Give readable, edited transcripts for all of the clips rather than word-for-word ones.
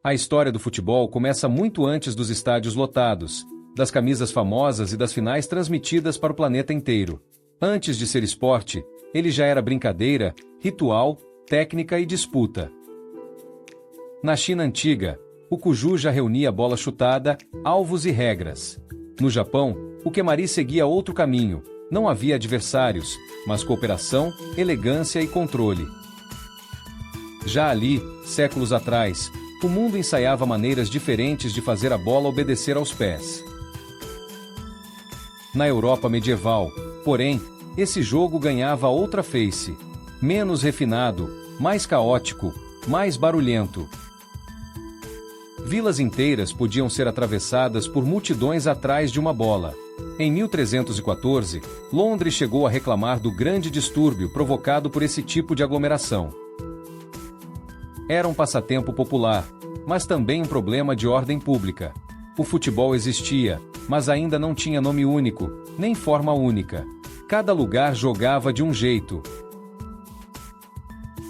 A história do futebol começa muito antes dos estádios lotados, das camisas famosas e das finais transmitidas para o planeta inteiro. Antes de ser esporte, ele já era brincadeira, ritual, técnica e disputa. Na China antiga, o Cuju já reunia bola chutada, alvos e regras. No Japão, o Kemari seguia outro caminho, não havia adversários, mas cooperação, elegância e controle. Já ali, séculos atrás, o mundo ensaiava maneiras diferentes de fazer a bola obedecer aos pés. Na Europa medieval, porém, esse jogo ganhava outra face, menos refinado, mais caótico, mais barulhento. Vilas inteiras podiam ser atravessadas por multidões atrás de uma bola. Em 1314, Londres chegou a reclamar do grande distúrbio provocado por esse tipo de aglomeração. Era um passatempo popular, mas também um problema de ordem pública. O futebol existia, mas ainda não tinha nome único, nem forma única. Cada lugar jogava de um jeito.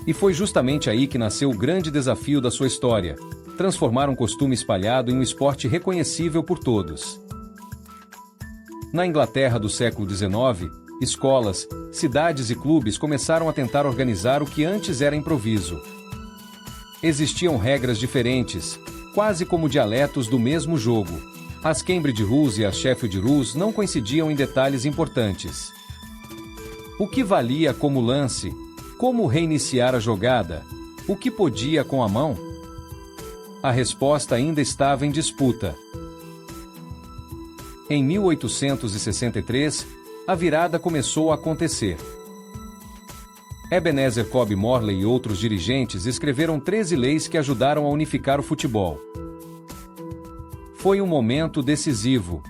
E foi justamente aí que nasceu o grande desafio da sua história: transformar um costume espalhado em um esporte reconhecível por todos. Na Inglaterra do século XIX, escolas, cidades e clubes começaram a tentar organizar o que antes era improviso. Existiam regras diferentes, quase como dialetos do mesmo jogo. As Cambridge Rules e as Sheffield Rules não coincidiam em detalhes importantes. O que valia como lance? Como reiniciar a jogada? O que podia com a mão? A resposta ainda estava em disputa. Em 1863, a virada começou a acontecer. Ebenezer Cobb Morley e outros dirigentes escreveram 13 leis que ajudaram a unificar o futebol. Foi um momento decisivo.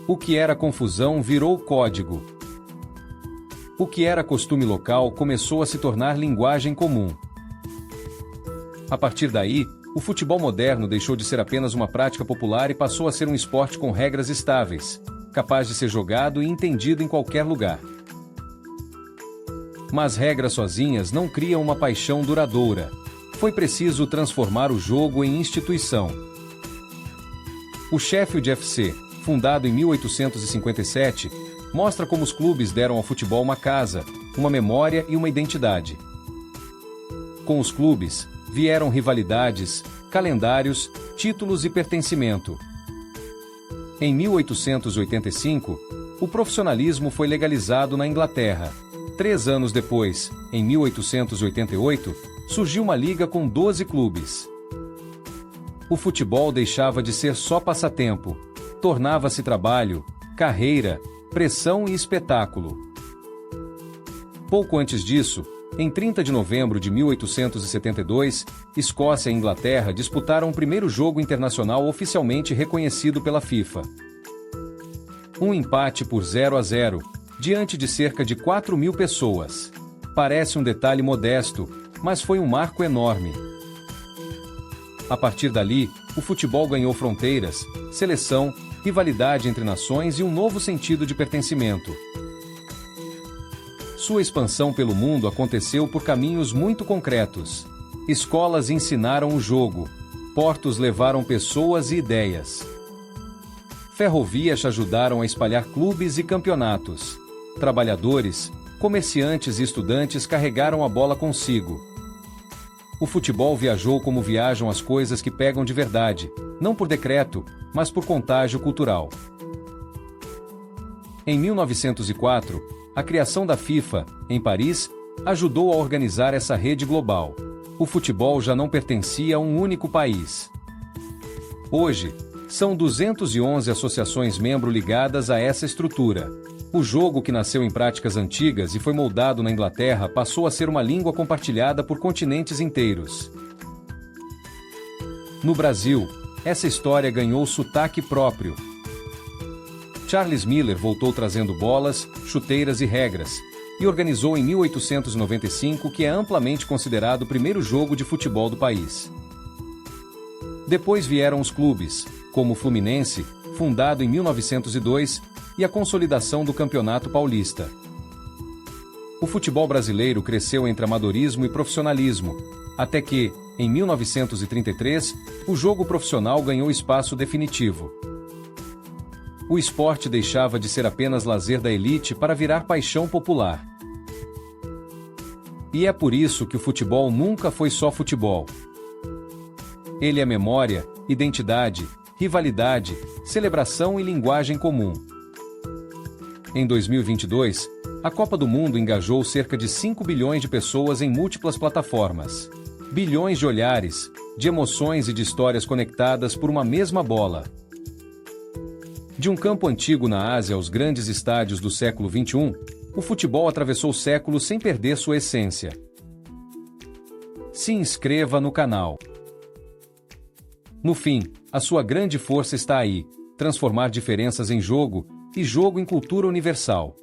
O que era confusão virou código. O que era costume local começou a se tornar linguagem comum. A partir daí, o futebol moderno deixou de ser apenas uma prática popular e passou a ser um esporte com regras estáveis, capaz de ser jogado e entendido em qualquer lugar. Mas regras sozinhas não criam uma paixão duradoura. Foi preciso transformar o jogo em instituição. O Sheffield FC, fundado em 1857, mostra como os clubes deram ao futebol uma casa, uma memória e uma identidade. Com os clubes, vieram rivalidades, calendários, títulos e pertencimento. Em 1885, o profissionalismo foi legalizado na Inglaterra. 3 anos depois, em 1888, surgiu uma liga com 12 clubes. O futebol deixava de ser só passatempo, tornava-se trabalho, carreira, pressão e espetáculo. Pouco antes disso, em 30 de novembro de 1872, Escócia e Inglaterra disputaram o primeiro jogo internacional oficialmente reconhecido pela FIFA. Um empate por 0-0, diante de cerca de 4.000 pessoas. Parece um detalhe modesto, mas foi um marco enorme. A partir dali, o futebol ganhou fronteiras, seleção, rivalidade entre nações e um novo sentido de pertencimento. Sua expansão pelo mundo aconteceu por caminhos muito concretos. Escolas ensinaram o jogo. Portos levaram pessoas e ideias. Ferrovias ajudaram a espalhar clubes e campeonatos. Trabalhadores, comerciantes e estudantes carregaram a bola consigo. O futebol viajou como viajam as coisas que pegam de verdade, não por decreto, mas por contágio cultural. Em 1904, a criação da FIFA, em Paris, ajudou a organizar essa rede global. O futebol já não pertencia a um único país. Hoje, são 211 associações membro ligadas a essa estrutura. O jogo, que nasceu em práticas antigas e foi moldado na Inglaterra, passou a ser uma língua compartilhada por continentes inteiros. No Brasil, essa história ganhou sotaque próprio. Charles Miller voltou trazendo bolas, chuteiras e regras, e organizou em 1895 o que é amplamente considerado o primeiro jogo de futebol do país. Depois vieram os clubes, como o Fluminense, fundado em 1902, e a consolidação do Campeonato Paulista. O futebol brasileiro cresceu entre amadorismo e profissionalismo, até que, Em 1933, o jogo profissional ganhou espaço definitivo. O esporte deixava de ser apenas lazer da elite para virar paixão popular. E é por isso que o futebol nunca foi só futebol. Ele é memória, identidade, rivalidade, celebração e linguagem comum. Em 2022, a Copa do Mundo engajou cerca de 5 bilhões de pessoas em múltiplas plataformas. Bilhões de olhares, de emoções e de histórias conectadas por uma mesma bola. De um campo antigo na Ásia aos grandes estádios do século XXI, o futebol atravessou séculos sem perder sua essência. Se inscreva no canal. No fim, a sua grande força está aí: transformar diferenças em jogo, e jogo em cultura universal.